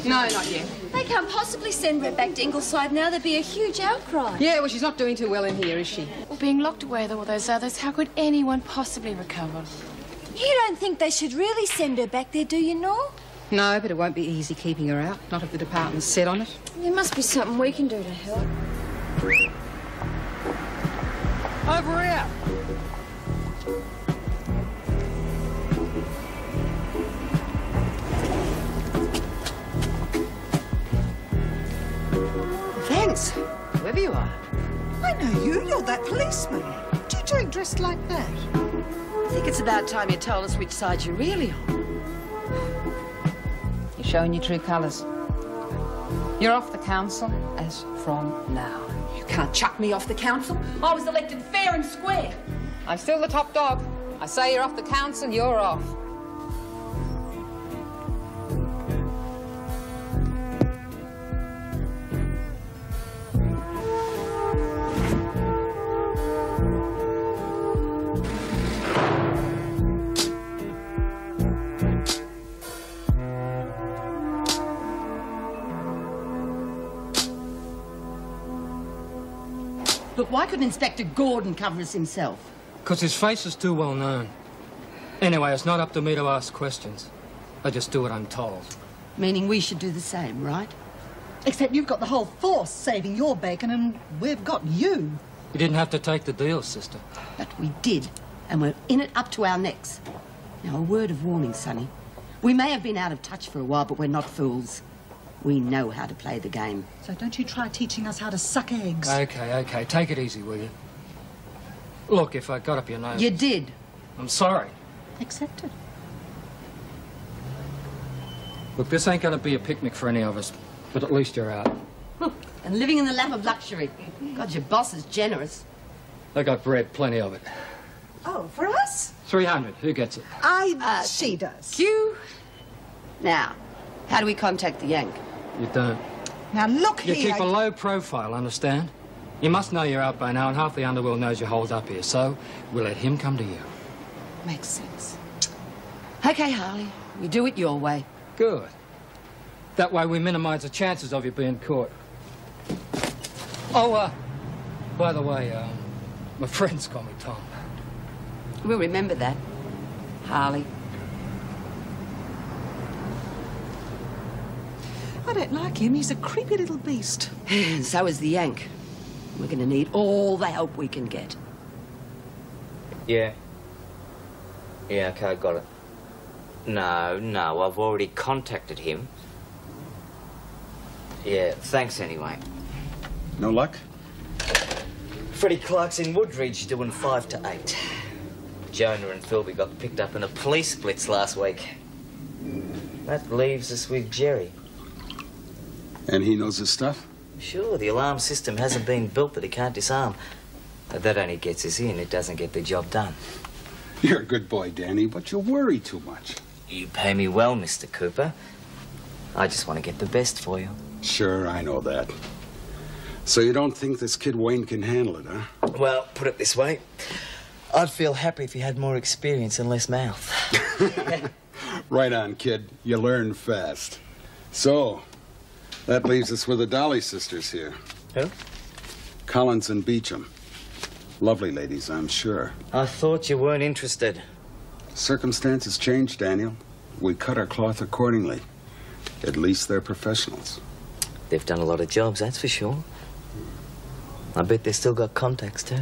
No, not yet. They can't possibly send Red back to Ingleside now. There'd be a huge outcry. Yeah, well, she's not doing too well in here, is she? Well, being locked away with all those others, how could anyone possibly recover? You don't think they should really send her back there, do you, Nor? No, but it won't be easy keeping her out. Not if the department's set on it. There must be something we can do to help. Over here! Thanks, whoever you are. I know you. You're that policeman. What are you doing dressed like that? I think it's about time you told us which side you're really on. You're showing your true colours. You're off the council as from now. You can't chuck me off the council. I was elected fair and square. I'm still the top dog. I say you're off the council, you're off. Look, why couldn't Inspector Gordon cover us himself? Because his face is too well known. Anyway, it's not up to me to ask questions. I just do what I'm told. Meaning we should do the same, right? Except you've got the whole force saving your bacon and we've got you. You didn't have to take the deal, sister. But we did, and we're in it up to our necks. Now, a word of warning, Sonny. We may have been out of touch for a while, but we're not fools. We know how to play the game. So don't you try teaching us how to suck eggs. Okay. Take it easy, will you? Look, if I got up your nose... You did. I'm sorry. Accepted. Look, this ain't gonna be a picnic for any of us, but at least you're out. And living in the lap of luxury. God, your boss is generous. I got bread, plenty of it. Oh, for us? 300, who gets it? She does. Q. Now, how do we contact the Yank? You don't. Now, look You here. keep a low profile, understand? You must know you're out by now, and half the underworld knows you're holed up here, so we'll let him come to you. Makes sense. Okay, Harley, you do it your way. Good. That way we minimise the chances of you being caught. Oh, by the way, my friends call me Tom. We'll remember that, Harley. I don't like him. He's a creepy little beast. And so is the Yank. We're going to need all the help we can get. Yeah. Yeah, okay, got it. No, I've already contacted him. Yeah, thanks anyway. No luck? Freddie Clark's in Woodridge doing 5 to 8. Jonah and Philby got picked up in a police blitz last week. That leaves us with Jerry. And he knows his stuff? Sure, the alarm system hasn't been built that he can't disarm. But that only gets us in, it doesn't get the job done. You're a good boy, Danny, but you worry too much. You pay me well, Mr. Cooper. I just want to get the best for you. Sure, I know that. So you don't think this kid Wayne can handle it, huh? Well, put it this way. I'd feel happy if he had more experience and less mouth. Right on, kid. You learn fast. So, that leaves us with the Dolly sisters here. Who? Collins and Beecham. Lovely ladies, I'm sure. I thought you weren't interested. Circumstances change, Daniel. We cut our cloth accordingly. At least they're professionals. They've done a lot of jobs, that's for sure. I bet they've still got contacts, too.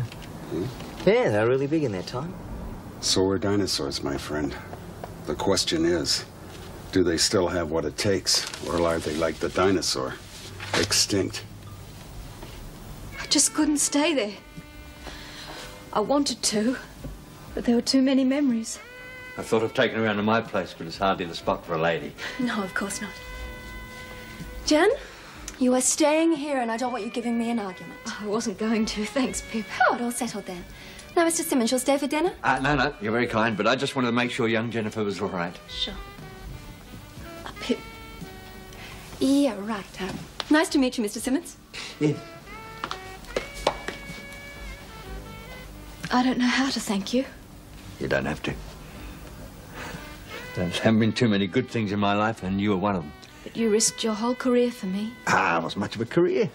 Yeah, they're really big in their time. So are dinosaurs, my friend. The question is, do they still have what it takes, or are they like the dinosaur, extinct? I just couldn't stay there. I wanted to, but there were too many memories. I thought of taking her around to my place, but it's hardly the spot for a lady. No, of course not. Jen, you are staying here and I don't want you giving me an argument. Oh, I wasn't going to. Thanks, Pip. Oh, it all settled then. Now, Mr. Simmons, you'll stay for dinner? No, you're very kind, but I just wanted to make sure young Jennifer was all right. Sure. Pip. Yeah, right. Nice to meet you, Mr. Simmons. Yeah. I don't know how to thank you. You don't have to. There haven't been too many good things in my life, and you were one of them. But you risked your whole career for me. Ah, it wasn't much of a career.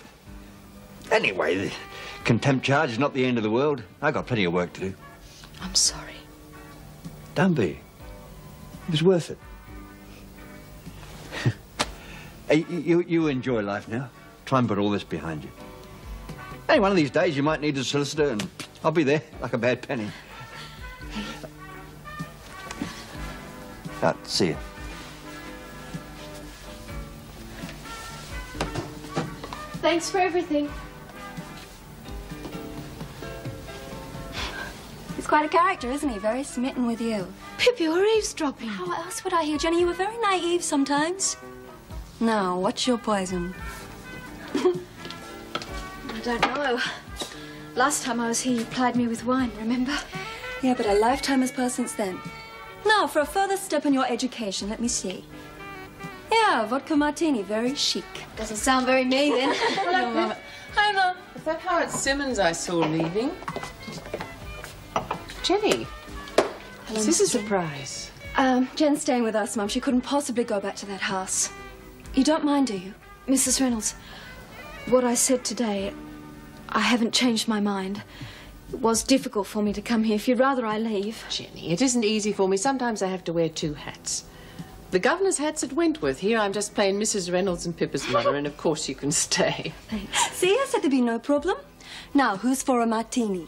Anyway, the contempt charge is not the end of the world. I got plenty of work to do. I'm sorry. Don't be. It was worth it. Hey, you enjoy life now. Try and put all this behind you. Hey, one of these days you might need a solicitor and I'll be there like a bad penny. Right, see you. Thanks for everything. He's quite a character, isn't he? Very smitten with you. Pip, you're eavesdropping. How else would I hear, Jenny? You were very naive sometimes. Now, what's your poison? I don't know. Last time I was here, you plied me with wine, remember? Yeah, but a lifetime has passed since then. Now, for a further step in your education, let me see. Yeah, vodka martini, very chic. Doesn't sound very me, then. Hi, Mum. Is that Howard Simmons I saw leaving? Jenny, is this a surprise? Jen's staying with us, Mum. She couldn't possibly go back to that house. You don't mind, do you? Mrs. Reynolds, what I said today, I haven't changed my mind. It was difficult for me to come here. If you'd rather I leave. Jenny, it isn't easy for me. Sometimes I have to wear two hats. The governor's hat's at Wentworth. Here I'm just playing Mrs. Reynolds and Pippa's mother, and of course you can stay. Thanks. See, I said there'd be no problem. Now, who's for a martini?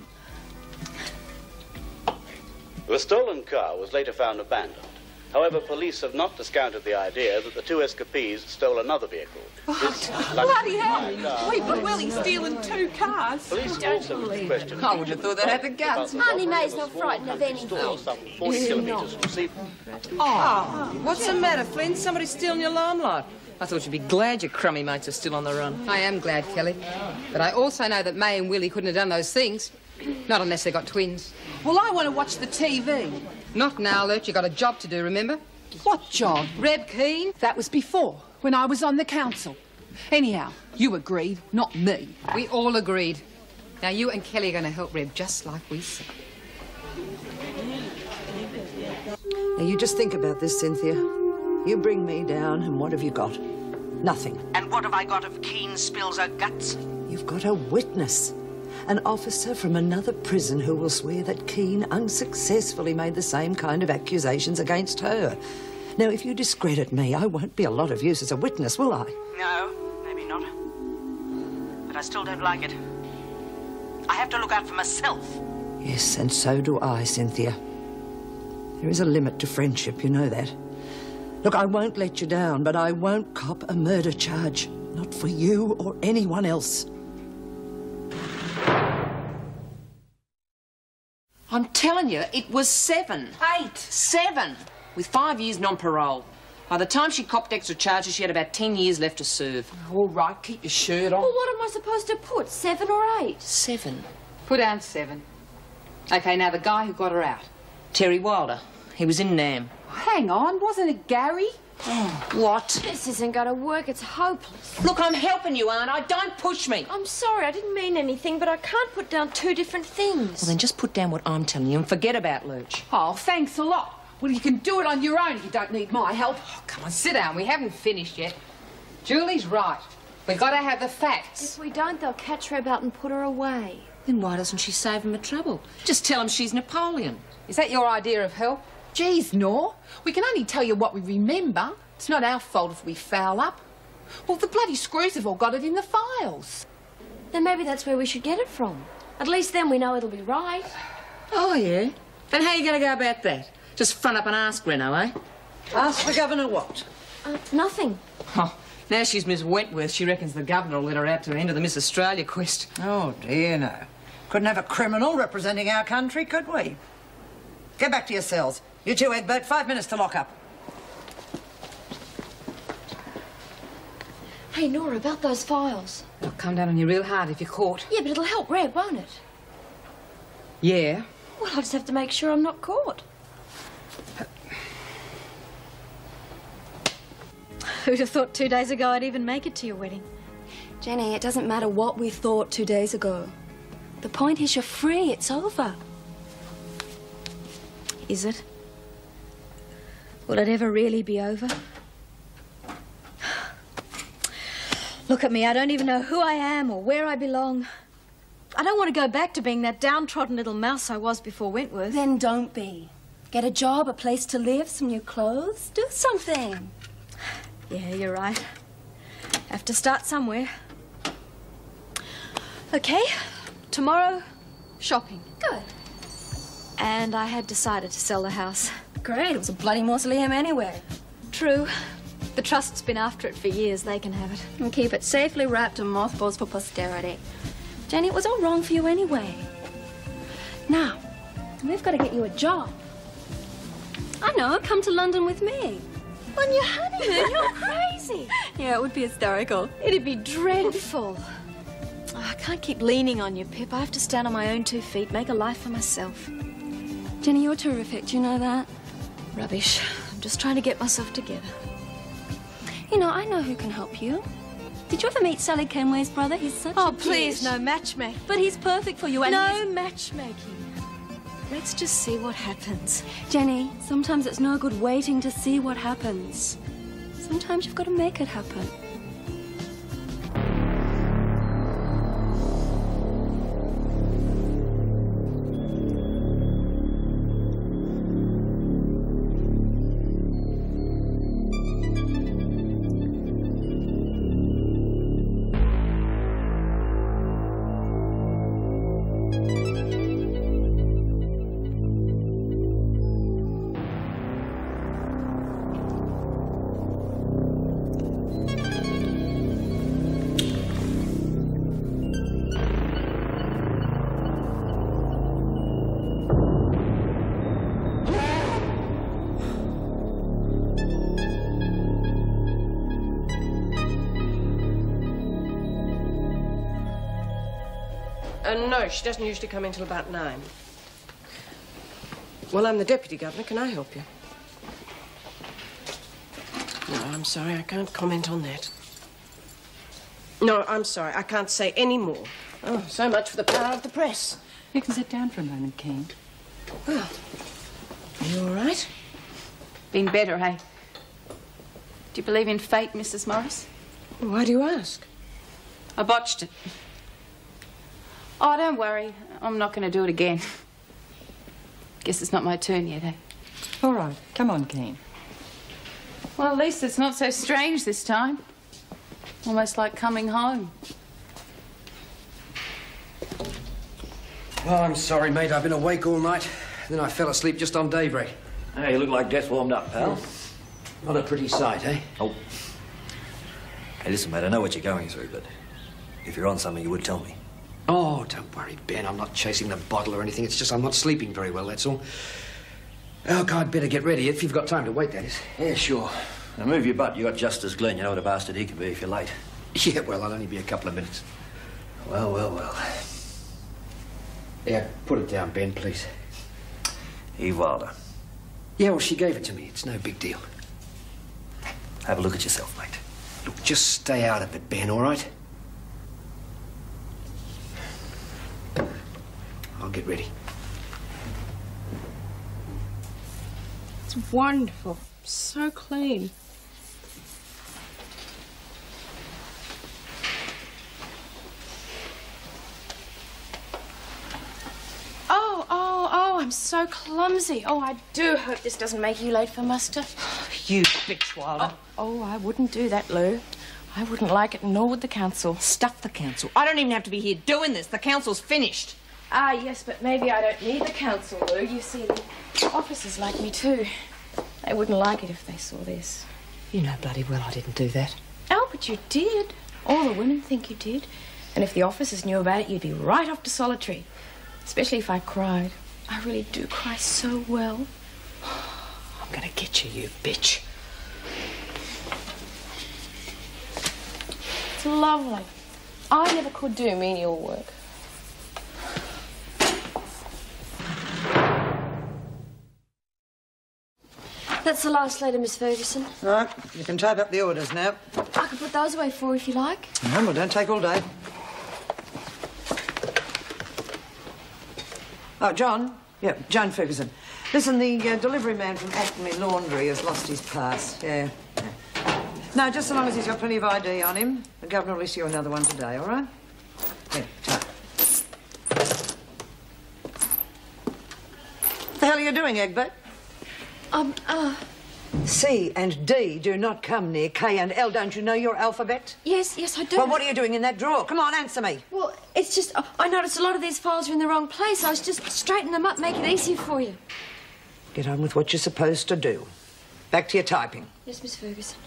The stolen car was later found abandoned. However, police have not discounted the idea that the two escapees stole another vehicle. Bloody hell! We've got Willie stealing two cars. Police also question. I would have thought they had the guts. Auntie May's not frightened of anything. Some 40 kilometres from Seaton. Oh, what's the matter, Flynn? Somebody's stealing your limelight. I thought you'd be glad your crummy mates are still on the run. I am glad, Kelly. But I also know that May and Willie couldn't have done those things. Not unless they got twins. Well, I want to watch the TV. Not now, Lurch. You got a job to do, remember? What job? Reb Keane. That was before, when I was on the council. Anyhow, you agreed, not me. We all agreed. Now, you and Kelly are going to help Reb just like we said. Now, you just think about this, Cynthia. You bring me down, and what have you got? Nothing. And what have I got if Keane spills her guts? You've got a witness. An officer from another prison who will swear that Keane unsuccessfully made the same kind of accusations against her. Now, if you discredit me, I won't be a lot of use as a witness, will I? No, maybe not. But I still don't like it. I have to look out for myself. Yes, and so do I, Cynthia. There is a limit to friendship, you know that. Look, I won't let you down, but I won't cop a murder charge. Not for you or anyone else. I'm telling you, it was 7. 8. 7. With 5 years non-parole. By the time she copped extra charges, she had about 10 years left to serve. All right, keep your shirt on. Well, what am I supposed to put, 7 or 8? 7. Put down 7. OK, now the guy who got her out. Terry Wilder. He was in Nam. Hang on, wasn't it Gary? Oh, what? This isn't going to work. It's hopeless. Look, I'm helping you, aren't I? Don't push me. I'm sorry. I didn't mean anything, but I can't put down 2 different things. Well, then just put down what I'm telling you and forget about Lurch. Oh, thanks a lot. Well, you can do it on your own if you don't need my help. Oh, come on, sit down. We haven't finished yet. Julie's right. We've got to have the facts. If we don't, they'll catch Reb out and put her away. Then why doesn't she save him the trouble? Just tell him she's Napoleon. Is that your idea of help? Geez, Nor. We can only tell you what we remember. It's not our fault if we foul up. Well, the bloody screws have all got it in the files. Then maybe that's where we should get it from. At least then we know it'll be right. Oh, yeah? And how are you going to go about that? Just front up and ask Reno, eh? Ask the governor what? Nothing. Oh, now she's Miss Wentworth, she reckons the governor will let her out to the end of the Miss Australia quest. Oh, dear, no. Couldn't have a criminal representing our country, could we? Get back to your cells. You too, Egbert. 5 minutes to lock up. Hey, Nora, about those files. It'll come down on you real hard if you're caught. Yeah, but it'll help Reb, won't it? Yeah. Well, I'll just have to make sure I'm not caught. Who'd have thought 2 days ago I'd even make it to your wedding? Jenny, it doesn't matter what we thought 2 days ago. The point is you're free. It's over. Is it? Will it ever really be over? Look at me, I don't even know who I am or where I belong. I don't want to go back to being that downtrodden little mouse I was before Wentworth. Then don't be. Get a job, a place to live, some new clothes. Do something. Yeah, you're right. Have to start somewhere. Okay, tomorrow, shopping. Good. And I had decided to sell the house. Great, it was a bloody mausoleum anyway. True. The Trust's been after it for years. They can have it. And keep it safely wrapped in mothballs for posterity. Jenny, it was all wrong for you anyway. Now, we've got to get you a job. I know, come to London with me. On your honeymoon, you're crazy. Yeah, it would be hysterical. It'd be dreadful. Oh, I can't keep leaning on you, Pip. I have to stand on my own 2 feet, make a life for myself. Jenny, you're terrific. Do you know that? Rubbish. I'm just trying to get myself together. You know, I know who can help you. Did you ever meet Sally Kenway's brother? He's such a Oh, please, dish. no matchmaking. But he's perfect for you, and No matchmaking. Let's just see what happens. Jenny, sometimes it's no good waiting to see what happens. Sometimes you've got to make it happen. No, she doesn't usually come in till about 9. Well, I'm the Deputy Governor. Can I help you? No, I'm sorry. I can't comment on that. No, I'm sorry. I can't say any more. Oh, so much for the power of the press. You can sit down for a moment, Keane. Well, are you all right? Been better, hey? Do you believe in fate, Mrs. Morris? Why do you ask? I botched it. Oh, don't worry. I'm not going to do it again. Guess it's not my turn yet, eh? All right. Come on, Keane. Well, at least it's not so strange this time. Almost like coming home. Well, I'm sorry, mate. I've been awake all night. Then I fell asleep just on daybreak. Hey, you look like death warmed up, pal. Not a pretty sight, eh? Oh. Hey, listen, mate, I know what you're going through, but if you're on something, you would tell me. Oh, don't worry, Ben. I'm not chasing the bottle or anything. It's just I'm not sleeping very well, that's all. Oh, God, I'd better get ready if you've got time to wait, that is. Yeah, sure. Now, move your butt. You got Justice Glenn. You know what a bastard he can be if you're late. Yeah, well, I'll only be a couple of minutes. Well, well, well. Yeah, put it down, Ben, please. Eve Wilder. Yeah, well, she gave it to me. It's no big deal. Have a look at yourself, mate. Look, just stay out of it, Ben, all right? I'll get ready. It's wonderful. So clean. Oh, I'm so clumsy. Oh, I do hope this doesn't make you late for muster. You bitch, Wilder. Oh, I wouldn't do that, Lou. I wouldn't like it, nor would the council. Stuff the council. I don't even have to be here doing this. The council's finished. Ah, yes, but maybe I don't need the council, Lou. You see, the officers like me too. They wouldn't like it if they saw this. You know bloody well I didn't do that. Oh, but you did. All the women think you did. And if the officers knew about it, you'd be right off to solitary. Especially if I cried. I really do cry so well. I'm gonna get you, you bitch. It's lovely. I never could do menial work. That's the last letter, Miss Ferguson. Right, you can type up the orders now. I could put those away for you if you like. No, well, don't take all day. Oh, John? Yeah, John Ferguson. Listen, the delivery man from Acme Laundry has lost his pass. Yeah. No, just so long as he's got plenty of ID on him. The governor will issue another one today, all right? Here, tie. What the hell are you doing, Egbert? C and D do not come near K and L. Don't you know your alphabet? Yes, I do. Well, what are you doing in that drawer? Come on, answer me. Well, it's just, I noticed a lot of these files are in the wrong place. I was just straightening them up, make it easier for you. Get on with what you're supposed to do. Back to your typing. Yes, Miss Ferguson.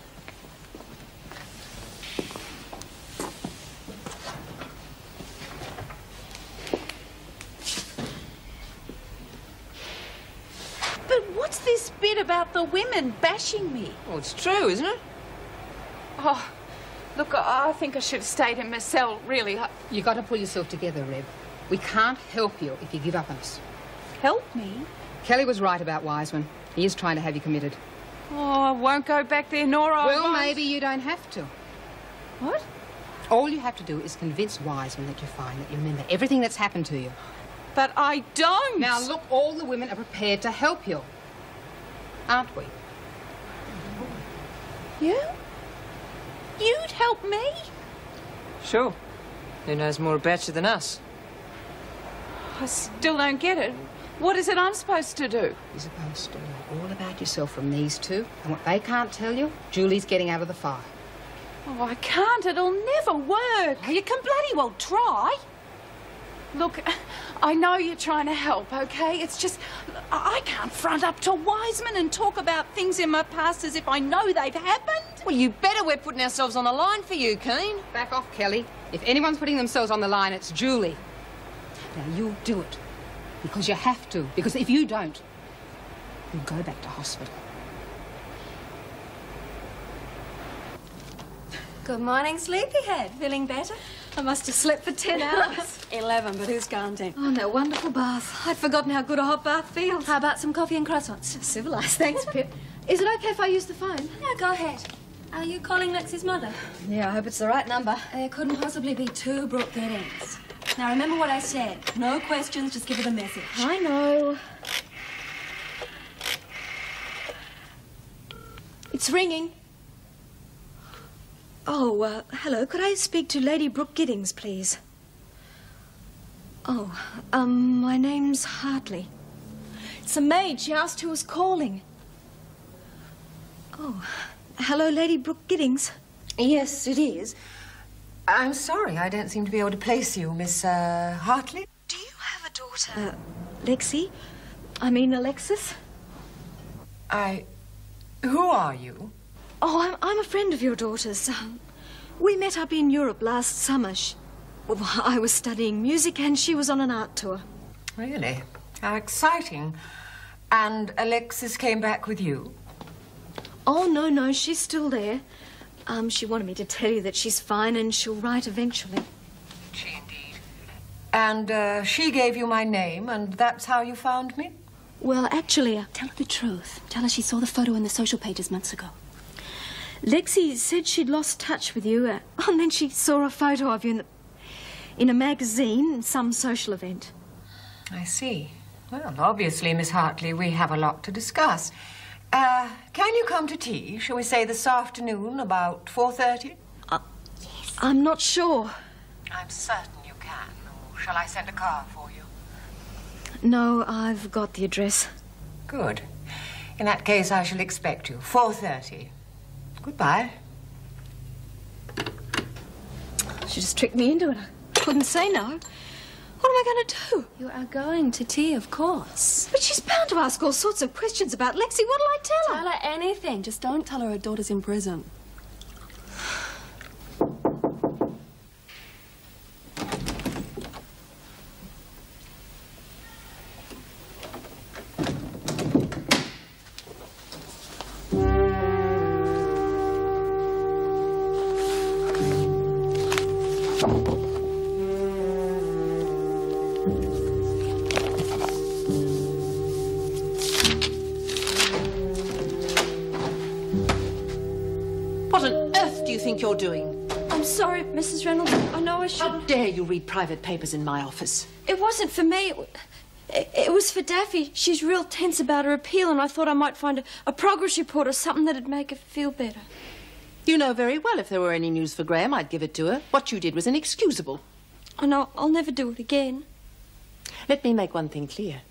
But what's this bit about the women bashing me? Well, it's true, isn't it? Oh, look, I think I should have stayed in my cell, really. You got to pull yourself together, Reb. We can't help you if you give up on us. Help me? Kelly was right about Wiseman. He is trying to have you committed. Oh, I won't go back there, Nora. Well, maybe you don't have to. What? All you have to do is convince Wiseman that you're fine, that you remember everything that's happened to you. But I don't. Now, look, all the women are prepared to help you. Aren't we? You? You'd help me? Sure. Who knows more about you than us? I still don't get it. What is it I'm supposed to do? You're supposed to know all about yourself from these two. And what they can't tell you, Julie's getting out of the fire. Oh, I can't. It'll never work. You can bloody well try. Look, I know you're trying to help, okay? It's just, I can't front up to Wiseman and talk about things in my past as if I know they've happened. Well, you better we're putting ourselves on the line for you, Keen. Back off, Kelly. If anyone's putting themselves on the line, it's Julie. Now, you'll do it. Because you have to. Because if you don't, you'll go back to hospital. Good morning, sleepyhead. Feeling better? I must have slept for 10 hours. 11, but who's counting? Oh, that wonderful bath. I'd forgotten how good a hot bath feels. How about some coffee and croissants? Civilised. Thanks, Pip. Is it okay if I use the phone? Yeah, go ahead. Are you calling Lexi's mother? Yeah, I hope it's the right number. There couldn't possibly be two Brooke Giddings. Now, remember what I said. No questions, just give her the message. I know. It's ringing. Oh, hello. Could I speak to Lady Brooke Giddings, please? Oh, my name's Hartley. It's a maid. She asked who was calling. Oh, hello, Lady Brooke Giddings. Yes, it is. I'm sorry, I don't seem to be able to place you, Miss Hartley. Do you have a daughter? Lexi? I mean, Alexis? Who are you? Oh, I'm a friend of your daughter's. We met up in Europe last summer. Well, I was studying music and she was on an art tour. Really? How exciting. And Alexis came back with you? Oh, no, she's still there. She wanted me to tell you that she's fine and she'll write eventually. She indeed. And she gave you my name and that's how you found me? Well, actually, tell her the truth. Tell her she saw the photo in the social pages months ago. Lexi said she'd lost touch with you, and then she saw a photo of you in a magazine, some social event. I see. Well, obviously, Miss Hartley, we have a lot to discuss. Can you come to tea, shall we say this afternoon, about 4:30? Yes. I'm not sure. I'm certain you can. Or shall I send a car for you? No, I've got the address. Good. In that case, I shall expect you. 4:30. Goodbye. She just tricked me into it. I couldn't say no. What am I going to do? You are going to tea, of course. But she's bound to ask all sorts of questions about Lexi. What'll I tell her? Tell her anything. Just don't tell her daughter's in prison. What on earth do you think you're doing? I'm sorry, Mrs. Reynolds. I know I should... How dare you read private papers in my office? It wasn't for me. It was for Daffy. She's real tense about her appeal, and I thought I might find a progress report or something that'd make her feel better. You know very well if there were any news for Graham, I'd give it to her. What you did was inexcusable. Oh, no, I'll never do it again. Let me make one thing clear.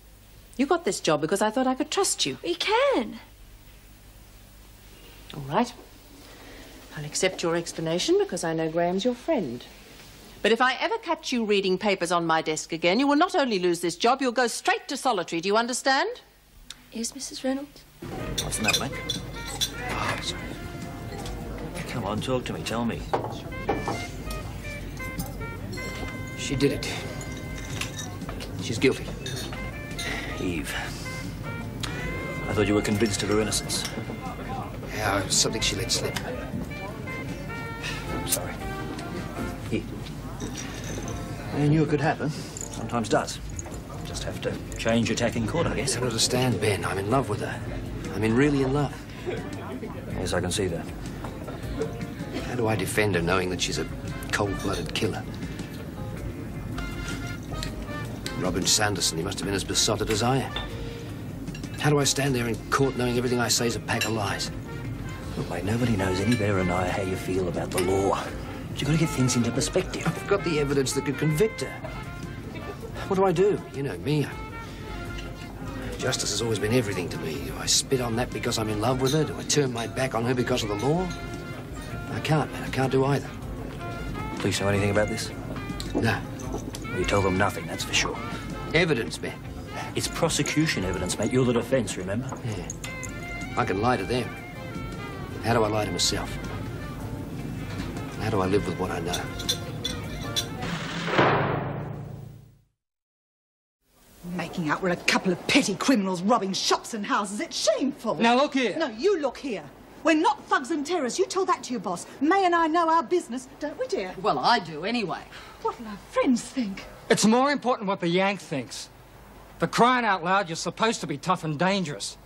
You got this job because I thought I could trust you. You can. All right. I'll accept your explanation because I know Graham's your friend. But if I ever catch you reading papers on my desk again, you will not only lose this job, you'll go straight to solitary. Do you understand? Yes, Mrs. Reynolds. What's the matter, mate? Oh, sorry. Come on, talk to me. Tell me. She did it. She's guilty. Eve. I thought you were convinced of her innocence. Yeah, it was something she let slip. I'm sorry. Here. I knew it could happen. Sometimes does. Just have to change your tack in court, I guess. I don't understand, Ben. I'm in love with her. I mean, really in love. Yes, I can see that. How do I defend her knowing that she's a cold-blooded killer? Robin Sanderson, he must have been as besotted as I am. How do I stand there in court knowing everything I say is a pack of lies? Look, mate, nobody knows any better than I how you feel about the law. But you've got to get things into perspective. I've got the evidence that could convict her. What do I do? You know me. Justice has always been everything to me. Do I spit on that because I'm in love with her? Do I turn my back on her because of the law? I can't, man. I can't do either. Police know anything about this? No. You tell them nothing, that's for sure. Evidence, Ben. It's prosecution evidence, mate. You're the defence, remember? Yeah. I can lie to them. How do I lie to myself? How do I live with what I know? Making out we're a couple of petty criminals robbing shops and houses. It's shameful. Now, look here. No, you look here. We're not thugs and terrorists. You told that to your boss. May and I know our business, don't we, dear? Well, I do anyway. What will our friends think? It's more important what the Yank thinks. For crying out loud, you're supposed to be tough and dangerous.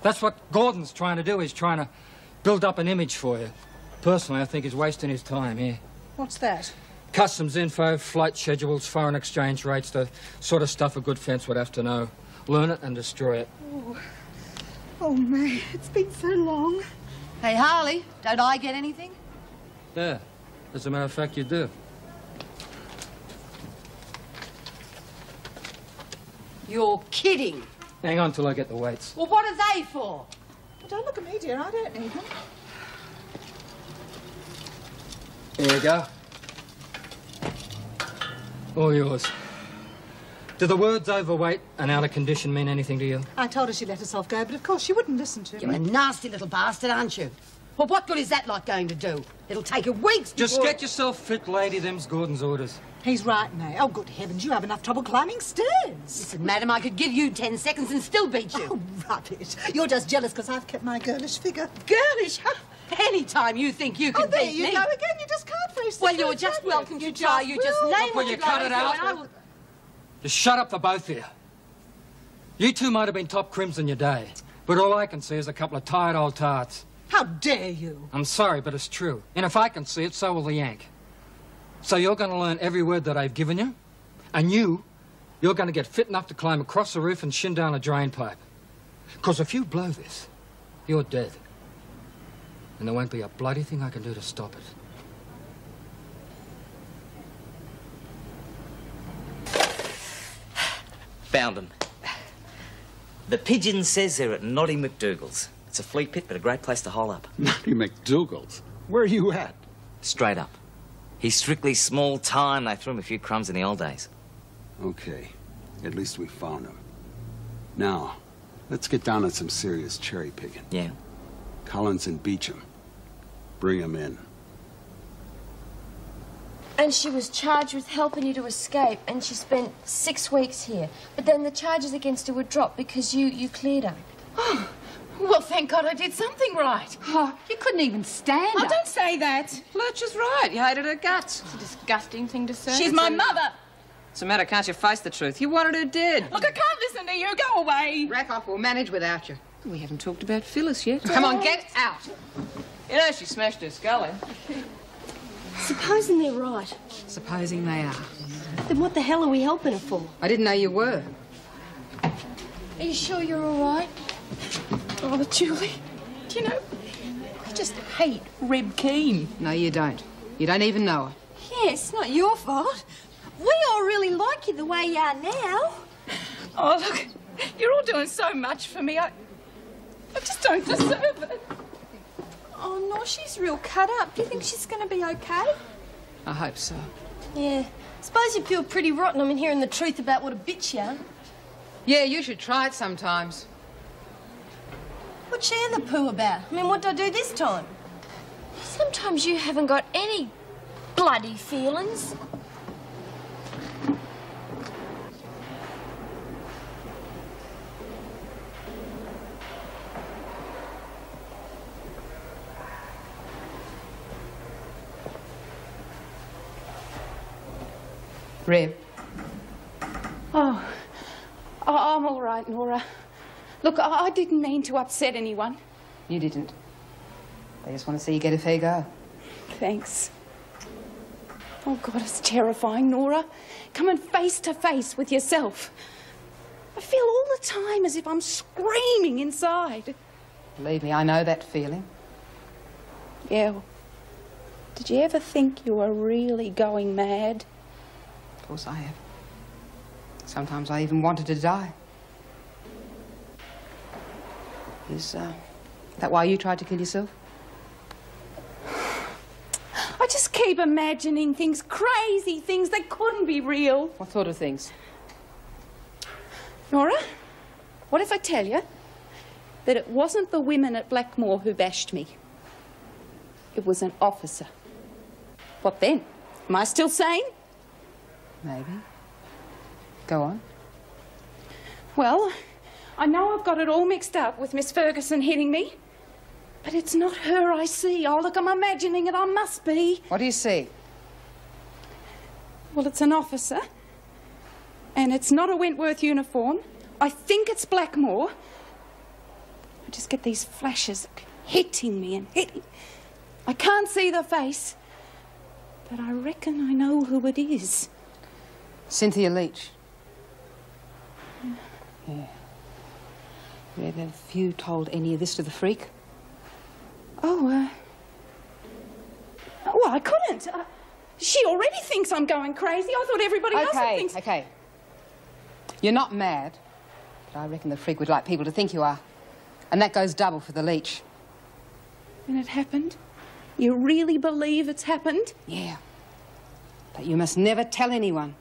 That's what Gordon's trying to do. He's trying to build up an image for you. Personally, I think he's wasting his time here. What's that? Customs info, flight schedules, foreign exchange rates, the sort of stuff a good fence would have to know. Learn it and destroy it. Oh, May, it's been so long. Hey, Harley, don't I get anything? Yeah, as a matter of fact, you do. You're kidding. Hang on till I get the weights. Well, what are they for? Don't look at me, dear. I don't need them. Here you go. All yours. Do the words overweight and out of condition mean anything to you? I told her she'd let herself go, but of course she wouldn't listen to me. You're a nasty little bastard, aren't you? Well, what good is that lot going to do? It'll take her weeks Just before... get yourself fit, lady. Them's Gordon's orders. He's right, May. Oh, good heavens, you have enough trouble climbing stairs. Listen, madam, I could give you 10 seconds and still beat you. Oh, rubbish. You're just jealous because I've kept my girlish figure. Girlish? Any time you think you can Oh, there beat you me. go again. You just can't face the Well, truth, you're just can you? welcome to try. You just name Look, will what you you're cut going it to do out? and I will... Just shut up, the both of you. You two might have been top crims in your day, but all I can see is a couple of tired old tarts. How dare you? I'm sorry, but it's true. And if I can see it, so will the Yank. So you're going to learn every word that I've given you, and you're going to get fit enough to climb across the roof and shin down a drain pipe. Because if you blow this, you're dead. And there won't be a bloody thing I can do to stop it. Found them. The Pigeon says they're at Noddy McDougal's. It's a flea pit, but a great place to hole up. Noddy McDougal's? Where are you at? Straight up. He's strictly small time. They threw him a few crumbs in the old days. Okay. At least we found him. Now, let's get down to some serious cherry picking. Yeah. Collins and Beecham. Bring him in. And she was charged with helping you to escape, and she spent 6 weeks here. But then the charges against her were dropped because you cleared her. Oh, well, thank God I did something right. Oh, you couldn't even stand Oh, her. don't say that. Fletcher's right. You hated her guts. It's a disgusting thing to say. She's my mother. What's the matter? Can't you face the truth? You wanted her dead. Look, I can't listen to you. Go away. Rack off. We'll manage without you. We haven't talked about Phyllis yet. Come on, get out. You know she smashed her skull in. Supposing they're right, Supposing they are. then what the hell are we helping her for? I didn't know you were. Are you sure you're all right? Oh, Julie, do you know, just hate Reb Keane. No, you don't. You don't even know her. Yeah, it's not your fault. We all really like you the way you are now. Oh, look, you're all doing so much for me. I just don't deserve it. Oh, no, she's real cut up. Do you think she's going to be okay? I hope so. Yeah. Suppose you feel pretty rotten, hearing the truth about what a bitch you are. Yeah, you should try it sometimes. What's she and the poo about? What did I do this time? Sometimes you haven't got any bloody feelings. Reb. Oh, I'm all right, Nora. Look, I didn't mean to upset anyone. You didn't. They just want to see you get a fair go. Thanks. Oh, God, it's terrifying, Nora. Coming face to face with yourself. I feel all the time as if I'm screaming inside. Believe me, I know that feeling. Yeah. Well, did you ever think you were really going mad? Of course I have. Sometimes I even wanted to die. Is that why you tried to kill yourself? I just keep imagining things, crazy things that couldn't be real. What sort of things? Nora, what if I tell you that it wasn't the women at Blackmore who bashed me? It was an officer. What then? Am I still sane? Maybe. Go on. Well, I know I've got it all mixed up with Miss Ferguson hitting me, but it's not her I see. Oh, look, I'm imagining it. I must be. What do you see? Well, it's an officer, and it's not a Wentworth uniform. I think it's Blackmore. I just get these flashes hitting me and hitting. I can't see the face, but I reckon I know who it is. Cynthia Leach. Yeah. Have you told any of this to the freak? Oh, well, I couldn't. She already thinks I'm going crazy. I thought everybody else thinks... Okay. You're not mad, but I reckon the freak would like people to think you are. And that goes double for the Leach. And it happened? You really believe it's happened? Yeah. But you must never tell anyone.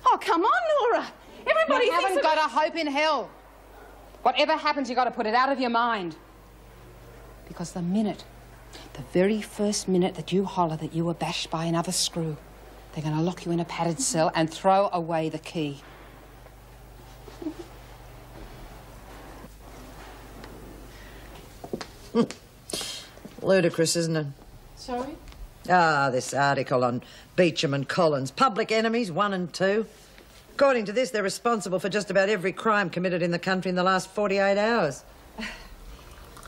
Oh, come on, Nora. Everybody thinks... You haven't got a hope in hell. Whatever happens, you've got to put it out of your mind. Because the very first minute that you holler that you were bashed by another screw, they're going to lock you in a padded cell and throw away the key. Ludicrous, isn't it? Sorry? Ah, this article on Beecham and Collins. Public enemies, 1 and 2. According to this, they're responsible for just about every crime committed in the country in the last 48 hours.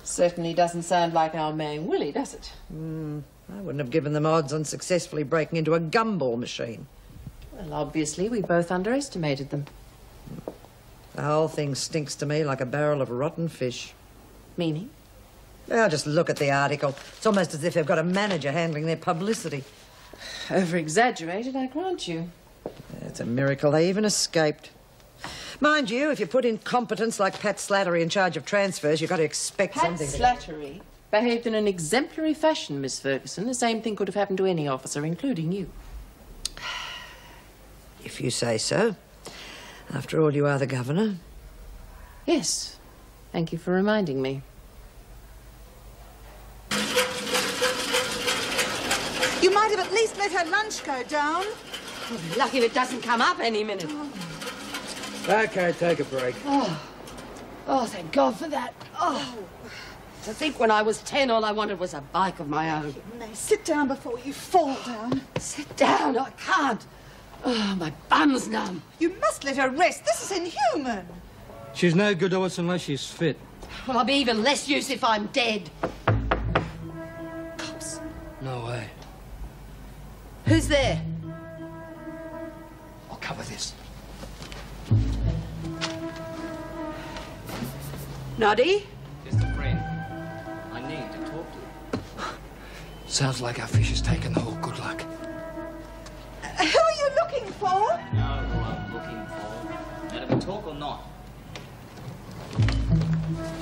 Certainly doesn't sound like our man Willie, does it? I wouldn't have given them odds on successfully breaking into a gumball machine. Well, obviously, we both underestimated them. The whole thing stinks to me like a barrel of rotten fish. Meaning? Now, just look at the article. It's almost as if they've got a manager handling their publicity. Over-exaggerated, I grant you. It's a miracle they even escaped. Mind you, if you put incompetence like Pat Slattery in charge of transfers, you've got to expect something. Pat Slattery behaved in an exemplary fashion, Miss Ferguson. The same thing could have happened to any officer, including you. If you say so. After all, you are the governor. Yes. Thank you for reminding me. You might have at least let her lunch go down. We'll be lucky if it doesn't come up any minute. Okay, take a break. Oh, thank God for that. Oh, to think when I was 10, all I wanted was a bike of my own. Now, sit down before you fall down. Sit down, I can't. Oh, my bum's numb. You must let her rest. This is inhuman. She's no good to us unless she's fit. Well, I'll be even less use if I'm dead. Cops. No way. Who's there? I'll cover this. Noddy? Just a friend. I need to talk to you. Sounds like our fish is taking the whole good luck. Who are you looking for? No, who I'm looking for. Now, do we talk or not?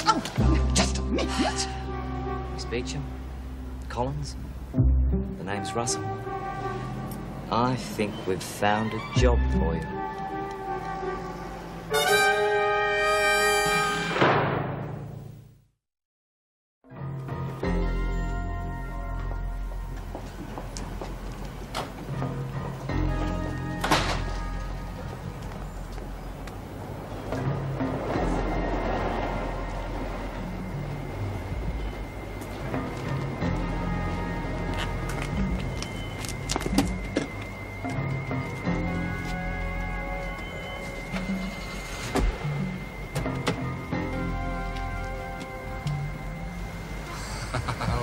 Oh, just a minute. Miss Beecham? Collins? The name's Russell. I think we've found a job for you.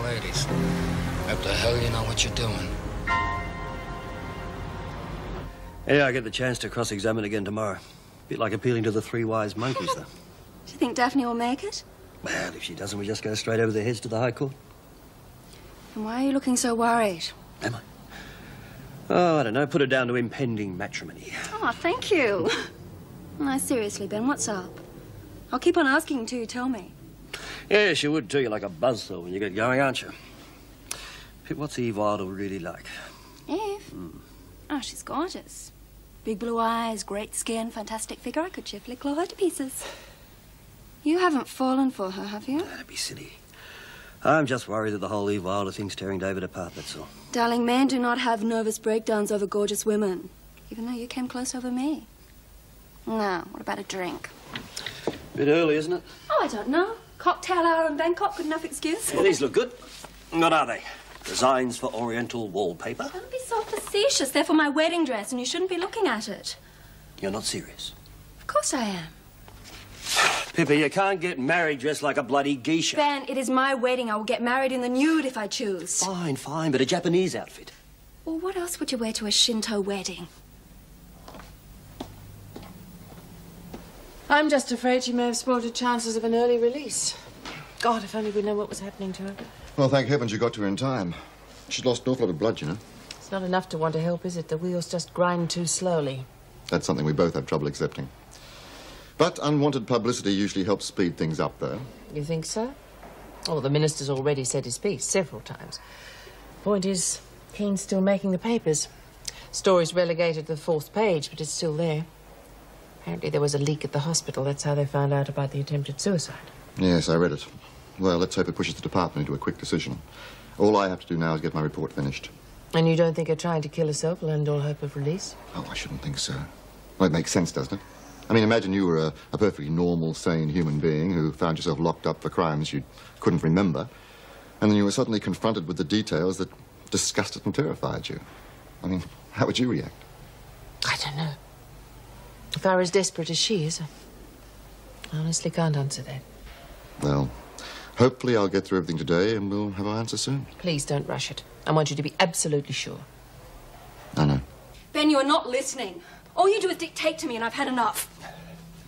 Ladies, hope the hell you know what you're doing. Yeah, I get the chance to cross-examine again tomorrow. Bit like appealing to the three wise monkeys, though. Do you think Daphne will make it? Well, if she doesn't, we just go straight over their heads to the High Court. And why are you looking so worried? Am I? Oh, I don't know. Put it down to impending matrimony. Oh, thank you. No, seriously, Ben, what's up? I'll keep on asking until you tell me. Yes, you would too. You're like a buzzsaw when you get going, aren't you? Pip, what's Eve Idle really like? Eve? Oh, she's gorgeous. Big blue eyes, great skin, fantastic figure. I could cheerfully claw her to pieces. You haven't fallen for her, have you? Don't be silly. I'm just worried that the whole Eve Wilder thing's tearing David apart, that's all. Darling, men do not have nervous breakdowns over gorgeous women. Even though you came close over me. Now, what about a drink? Bit early, isn't it? Oh, I don't know. Cocktail hour in Bangkok, good enough excuse. Yeah, these look good. What are they? Designs for Oriental wallpaper? Don't be so facetious. They're for my wedding dress, and you shouldn't be looking at it. You're not serious? Of course I am. Pippa, you can't get married dressed like a bloody geisha. Ben, it is my wedding. I will get married in the nude if I choose. Fine, fine, but a Japanese outfit. Well, what else would you wear to a Shinto wedding? I'm just afraid she may have spoiled her chances of an early release. God, if only we'd known what was happening to her. Well, thank heavens you got to her in time. She'd lost an awful lot of blood, you know. It's not enough to want to help, is it? The wheels just grind too slowly. That's something we both have trouble accepting. But unwanted publicity usually helps speed things up, though. You think so? Oh, the minister's already said his piece several times. Point is, Keen's still making the papers. Story's relegated to the 4th page, but it's still there. Apparently there was a leak at the hospital. That's how they found out about the attempted suicide. Yes, I read it. Well, let's hope it pushes the department into a quick decision. All I have to do now is get my report finished. And you don't think her trying to kill herself will end all hope of release? Oh, I shouldn't think so. Well, it makes sense, doesn't it? I mean, imagine you were a perfectly normal, sane human being who found yourself locked up for crimes you couldn't remember, and then you were suddenly confronted with the details that disgusted and terrified you. I mean, how would you react? I don't know. If I were as desperate as she is, I honestly can't answer that. Well, hopefully I'll get through everything today and we'll have our answer soon. Please don't rush it. I want you to be absolutely sure. I know. Ben, you are not listening. All you do is dictate to me, and I've had enough.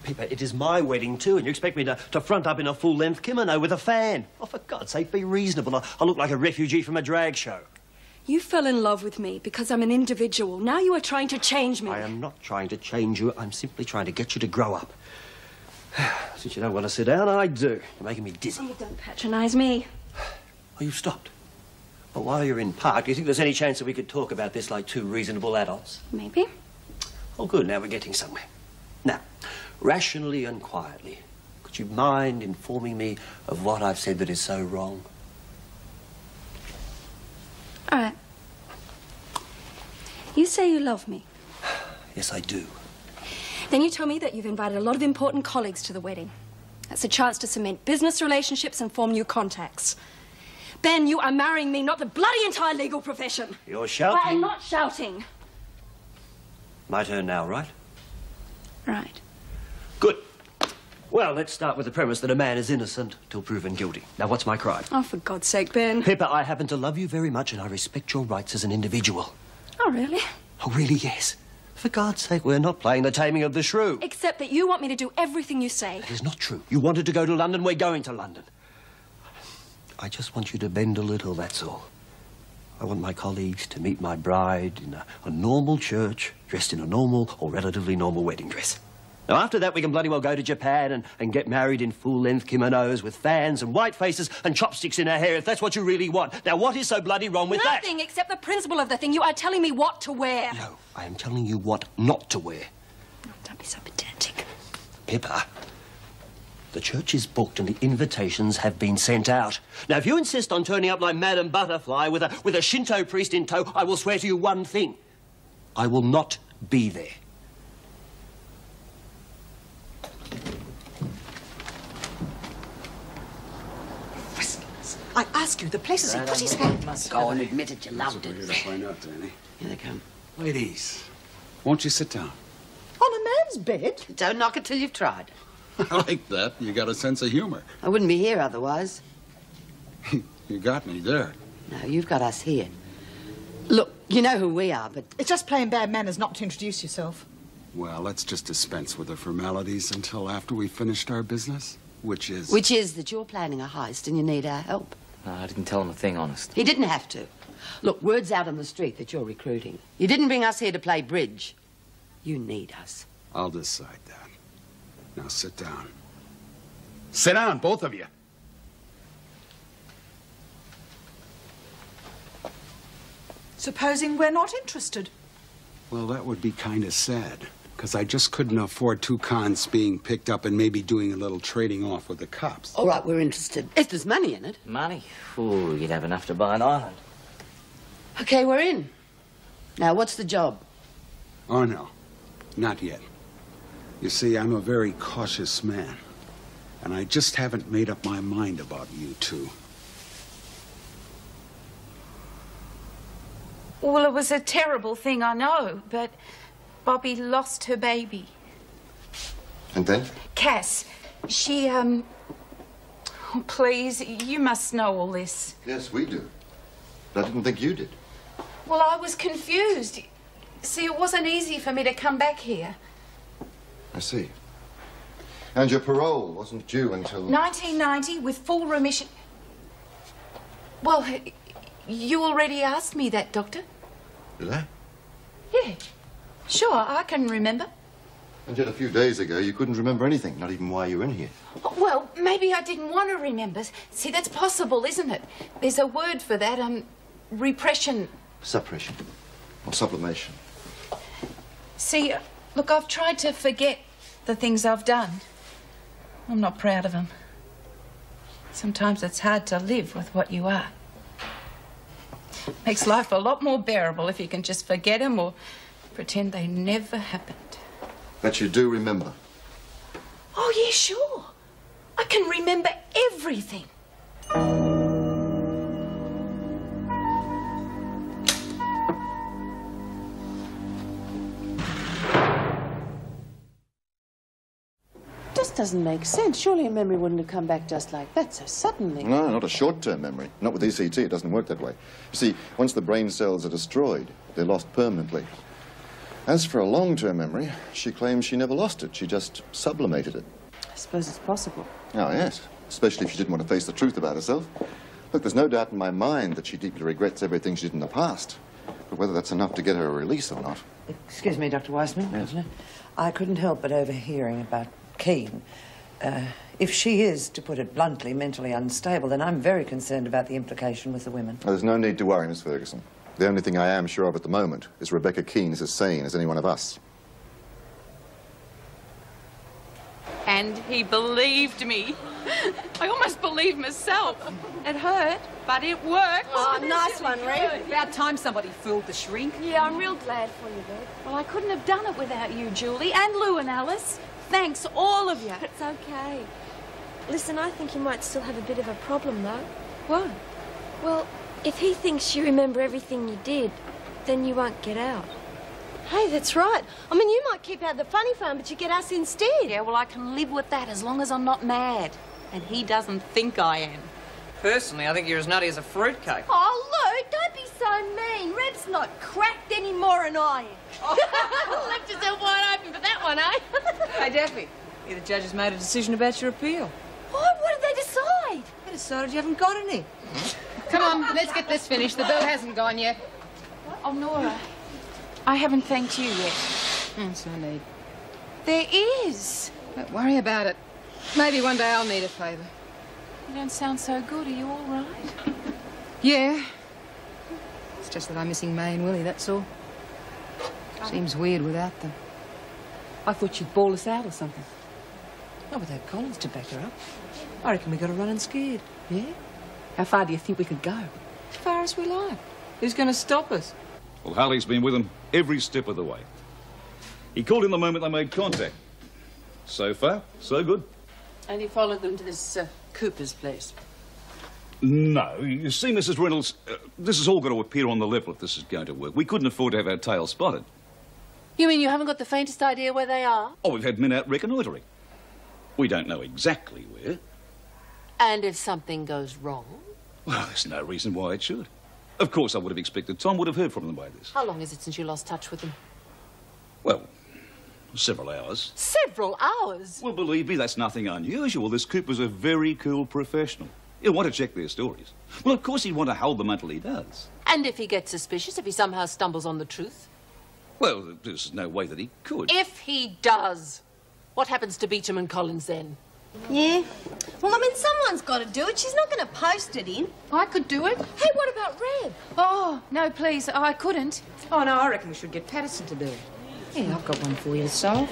Pippa, it is my wedding too, and you expect me to front up in a full-length kimono with a fan? Oh, for God's sake, be reasonable. I look like a refugee from a drag show. You fell in love with me because I'm an individual. Now you are trying to change me. I am not trying to change you. I'm simply trying to get you to grow up. Since you don't want to sit down, I do. You're making me dizzy. Oh, don't patronise me. Oh, you've stopped. Well, while you're in park, do you think there's any chance that we could talk about this like two reasonable adults? Maybe. Oh, good. Now we're getting somewhere. Now, rationally and quietly, could you mind informing me of what I've said that is so wrong? All right. You say you love me. Yes, I do. Then you tell me that you've invited a lot of important colleagues to the wedding. That's a chance to cement business relationships and form new contacts. Ben, you are marrying me, not the bloody entire legal profession. You're shouting? I am not shouting. My turn now, right? Right. Good. Well, let's start with the premise that a man is innocent till proven guilty. Now, what's my crime? Oh, for God's sake, Ben. Pippa, I happen to love you very much and I respect your rights as an individual. Oh, really? Oh, really, yes. For God's sake, we're not playing the Taming of the Shrew. Except that you want me to do everything you say. That is not true. You wanted to go to London, we're going to London. I just want you to bend a little, that's all. I want my colleagues to meet my bride in a normal church, dressed in a normal or relatively normal wedding dress. Now, after that, we can bloody well go to Japan and get married in full-length kimonos with fans and white faces and chopsticks in our hair, if that's what you really want. Now, what is so bloody wrong with that? Nothing except the principle of the thing. You are telling me what to wear. No, I am telling you what not to wear. Don't be so pedantic. Pippa, the church is booked and the invitations have been sent out. Now, if you insist on turning up like Madame Butterfly with a Shinto priest in tow, I will swear to you one thing. I will not be there. I ask you, the place is in put his hand. Go and admit it, you loved it. Find out, Danny. Here they come. Ladies, won't you sit down? On a man's bed? Don't knock it till you've tried. I like that. You got a sense of humor. I wouldn't be here otherwise. You got me there. No, you've got us here. Look, you know who we are, but... It's just plain bad manners not to introduce yourself. Well, let's just dispense with the formalities until after we've finished our business, which is... Which is that you're planning a heist and you need our help. No, I didn't tell him a thing, honest. He didn't have to. Look, word's out on the street that you're recruiting. You didn't bring us here to play bridge. You need us. I'll decide that. Now sit down. Sit down, both of you. Supposing we're not interested? Well, that would be kind of sad, because I just couldn't afford two cons being picked up and maybe doing a little trading off with the cops. All right, we're interested. If there's money in it. Money? Ooh, you'd have enough to buy an island. Okay, we're in. Now, what's the job? Oh, no. Not yet. You see, I'm a very cautious man, and I just haven't made up my mind about you two. Well, it was a terrible thing, I know, but Bobby lost her baby. And then? Cass, she, Oh, please, you must know all this. Yes, we do. But I didn't think you did. Well, I was confused. See, it wasn't easy for me to come back here. I see. And your parole wasn't due until... 1990 with full remission. Well, you already asked me that, Doctor. Did I? Yeah, sure, I can remember. And yet a few days ago you couldn't remember anything, not even why you were in here. Well, maybe I didn't want to remember. See, that's possible, isn't it? There's a word for that, repression. Suppression. Or sublimation. See, look, I've tried to forget the things I've done. I'm not proud of them. Sometimes it's hard to live with what you are. Makes life a lot more bearable if you can just forget them or pretend they never happened. But you do remember. Oh, yeah, sure. I can remember everything. Just doesn't make sense. Surely a memory wouldn't have come back just like that so suddenly. No, not a short-term memory. Not with ECT, it doesn't work that way. You see, once the brain cells are destroyed, they're lost permanently. As for a long-term memory, she claims she never lost it. She just sublimated it. I suppose it's possible. Oh, yes. Especially if she didn't want to face the truth about herself. Look, there's no doubt in my mind that she deeply regrets everything she did in the past. But whether that's enough to get her a release or not... Excuse me, Dr. Weissman. Yes. I couldn't help but overhearing about Keane. If she is, to put it bluntly, mentally unstable, then I'm very concerned about the implication with the women. Well, there's no need to worry, Miss Ferguson. The only thing I am sure of at the moment is Rebecca Keane is as sane as any one of us. And he believed me. I almost believed myself. It hurt, but it worked. Oh, nice one, Reed. About time somebody fooled the shrink. Yeah, I'm real glad for you, Red. Well, I couldn't have done it without you, Julie, and Lou and Alice. Thanks, all of you. It's okay. Listen, I think you might still have a bit of a problem, though. What? Well, if he thinks you remember everything you did, then you won't get out. Hey, that's right. I mean, you might keep out the funny farm, but you get us instead. Yeah, well, I can live with that as long as I'm not mad. And he doesn't think I am. Personally, I think you're as nutty as a fruitcake. Oh, Lou, don't be so mean. Reb's not cracked any more than I am. Left yourself wide open for that one, eh? Hey, Daphne, the judge has made a decision about your appeal. What did they decide? They decided you haven't got any. Come on, let's get this finished. The bill hasn't gone yet. Oh, Nora, I haven't thanked you yet. There's no need. There is. Don't worry about it. Maybe one day I'll need a favour. You don't sound so good. Are you all right? Yeah. It's just that I'm missing May and Willie, that's all. Seems weird without them. I thought you'd bawl us out or something. Not without Collins to back her up. I reckon we got to run and scared. Yeah? How far do you think we could go? As far as we like. Who's going to stop us? Well, Harley's been with them every step of the way. He called in the moment they made contact. So far, so good. And he followed them to this Cooper's place. No, you see, Mrs. Reynolds, this has all got to appear on the level if this is going to work. We couldn't afford to have our tail spotted. You mean you haven't got the faintest idea where they are? Oh, we've had men out reconnoitring. We don't know exactly where. And if something goes wrong? Well, there's no reason why it should. Of course, I would have expected Tom would have heard from them by this. How long is it since you lost touch with them? Well, several hours. Several hours? Well, believe me, that's nothing unusual. This Cooper's a very cool professional. He'll want to check their stories. Well, of course he'd want to hold them until he does. And if he gets suspicious, if he somehow stumbles on the truth? Well, there's no way that he could. If he does, what happens to Beecham and Collins then? Yeah. Well, I mean, someone's got to do it. She's not going to post it in. I could do it. Hey, what about Reb? Oh, no, please. I couldn't. Oh, no, I reckon we should get Patterson to do it. Yeah, I've got one for you to solve.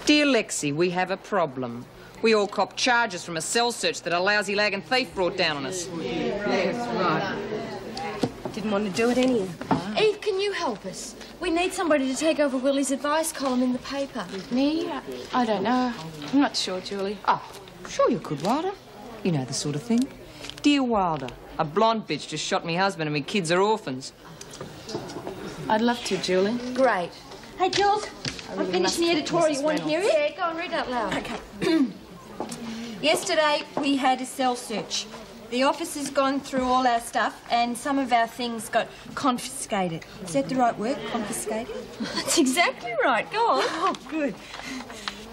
Dear Lexi, we have a problem. We all cop charges from a cell search that a lousy lag and thief brought down on us. Yes, right. Didn't want to do it anyhow. Eve, can you help us? We need somebody to take over Willie's advice column in the paper. Me? I don't know. I'm not sure, Julie. Oh, sure you could, Wilder. You know the sort of thing. Dear Wilder, a blonde bitch just shot me husband and me kids are orphans. I'd love to, Julie. Great. Hey, Jules, I really finished the must editorial. Mrs. You want to hear it? Reynolds. Yeah, go and read out loud. Okay. Yesterday, we had a cell search. The officer's gone through all our stuff and some of our things got confiscated. Is that the right word, confiscated? That's exactly right. Go on. Oh, good.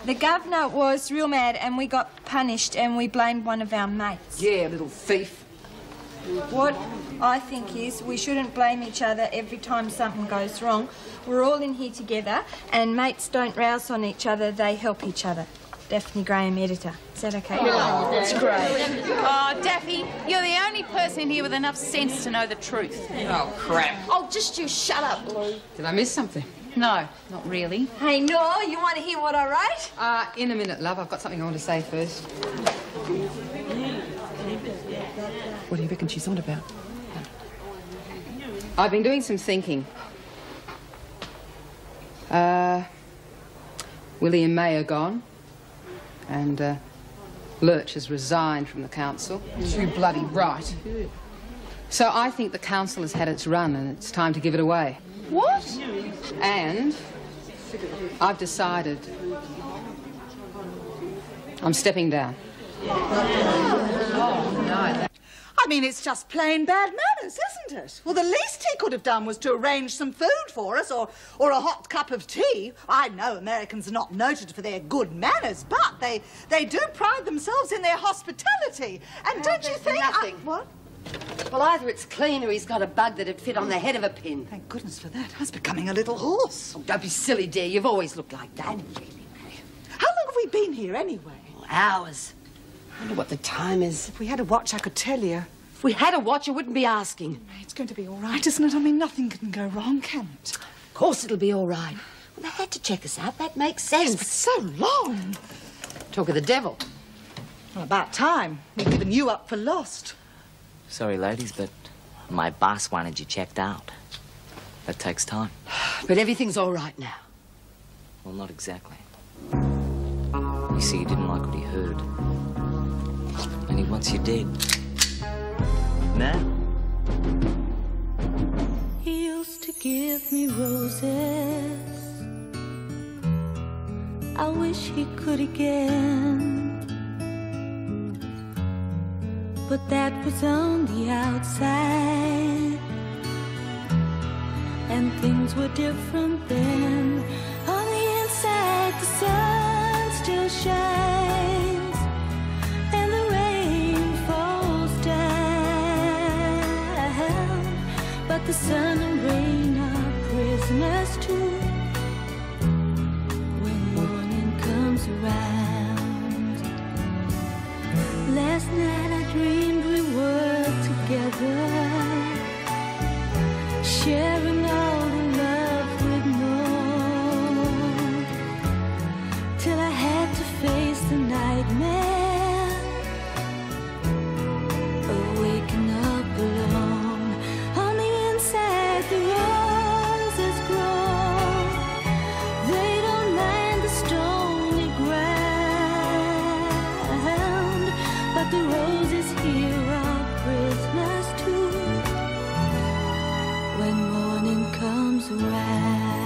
The governor was real mad and we got punished and we blamed one of our mates. Yeah, little thief. What I think is we shouldn't blame each other every time something goes wrong. We're all in here together and mates don't rouse on each other, they help each other. Daphne Graham, editor. Is that okay? Oh, that's great. Oh, Daffy, you're the only person here with enough sense to know the truth. Oh, crap. Oh, just you shut up, Lou. Did I miss something? No, not really. Hey, no, you want to hear what I wrote? In a minute, love. I've got something I want to say first. What do you reckon she's on about? I've been doing some thinking. Willie and May are gone. And, Lurch has resigned from the council. Too bloody right. So I think the council has had its run and it's time to give it away. What? And I've decided I'm stepping down. I mean, it's just plain bad manners, isn't it? Well, the least he could have done was to arrange some food for us or a hot cup of tea. I know Americans are not noted for their good manners, but they do pride themselves in their hospitality. And don't you think... Nothing. What? Well, either it's clean or he's got a bug that'd fit on the head of a pin. Thank goodness for that. I was becoming a little hoarse. Oh, don't be silly, dear. You've always looked like that. How long have we been here, anyway? Hours. I wonder what the time is. If we had a watch, I could tell you. If we had a watch, I wouldn't be asking. It's going to be all right, isn't it? I mean, nothing can go wrong, can it? Of course it'll be all right. Well, they had to check us out. That makes sense. Yes, but so long. Talk of the devil. Well, about time. We've given you up for lost. Sorry, ladies, but my boss wanted you checked out. That takes time. But everything's all right now. Well, not exactly. You see, he didn't like what he heard. And he wants you dead. Now? He used to give me roses. I wish he could again. But that was on the outside, and things were different then. On the inside, the sun still shines, and the rain falls down. The sun and rain are prisoners too. When morning comes around, last night I dreamed we were together, sharing all the love we'd known, till I had to face the nightmare of waking up alone. On the inside the roses grow, they don't mind the stony ground, but the roses here are prisoners too. When morning comes around.